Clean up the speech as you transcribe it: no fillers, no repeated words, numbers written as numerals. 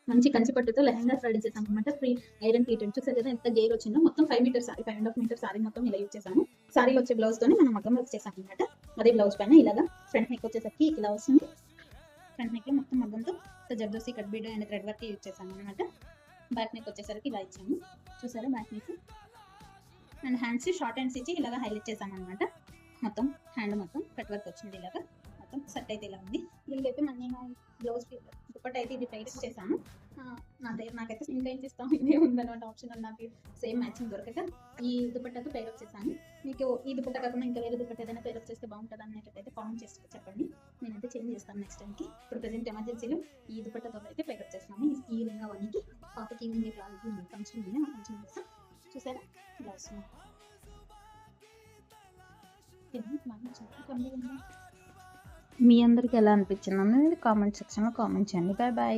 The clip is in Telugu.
మంచి కంచి పట్టుతో లెహంగా రెడీ చేసాం అనమాట. ఫ్రీ ఐరన్ ప్లీటెడ్ చూసారు కదా ఎంత గేర్ వచ్చిందో. మొత్తం 5 మీటర్ సారీ, 5.5 మీటర్ సారీ మొత్తం ఇలా యూజ్ చేసాము. సారీలో వచ్చే బ్లౌజ్ తోనే మనం మగ్గం వర్క్ చేసాం అనమాట. అదే బ్లౌజ్ పైన ఇలాగా ఫ్రంట్ నెక్ వచ్చేసరికి ఇలా వస్తుంది. ఫ్రంట్ నెక్ లో మొత్తం మగ్గంతో zardosi cut bead and thread work use చేసాం అనమాట. బ్యాక్ నెక్ వచ్చేసరికి ఇలా ఇచ్చాము. చూసారా back neck and hands short hands ఇచ్చి ఇలాగా హైలైట్ చేసాం అనమాట. మొత్తం హ్యాండ్ మొత్తం కట్ వర్క్ వచ్చింది ఇలాగా. మొత్తం సెట్ అయితే ఇలా ఉంది. దీనికైతే నేను బ్లౌజ్ దుపట్టా అయితే ఇది ప్రైస్ చేశాను. నాకైతే ఇంకా ఏం చేస్తాం ఇదే ఉందన్నమాట ఆప్షన్. నాకు సేమ్ మ్యాచింగ్ దొరకక ఈ దుపట్టాతో పేర్ చేశాను. మీకు ఈ దుపట్టా కాకుండా ఇంకా వేరే దుపట్టా ఏదైనా పేర్ చేస్తే బాగుంటుంది అన్నట్టయితే కామెంట్ చేసి చెప్పండి. నేనైతే చేంజ్ చేస్తాను నెక్స్ట్ టైంకి. ఇప్పుడు ప్రెసెంట్ ఎమర్జెన్సీలో ఈ దుపట్టాతో అయితే పేర్ చేస్తున్నాను. ఈ లింగా వన్కి పాపకి ఈవినింగ్ ఇట్లా ఫంక్షన్ ఉంది, ఆ ఫంక్షన్ చేస్తాం. చూసారా ఇలా వస్తుంది. మీ అందరికి ఎలా అనిపించింది అనేది కామెంట్ సెక్షన్లో కామెంట్ చేయండి. Bye bye.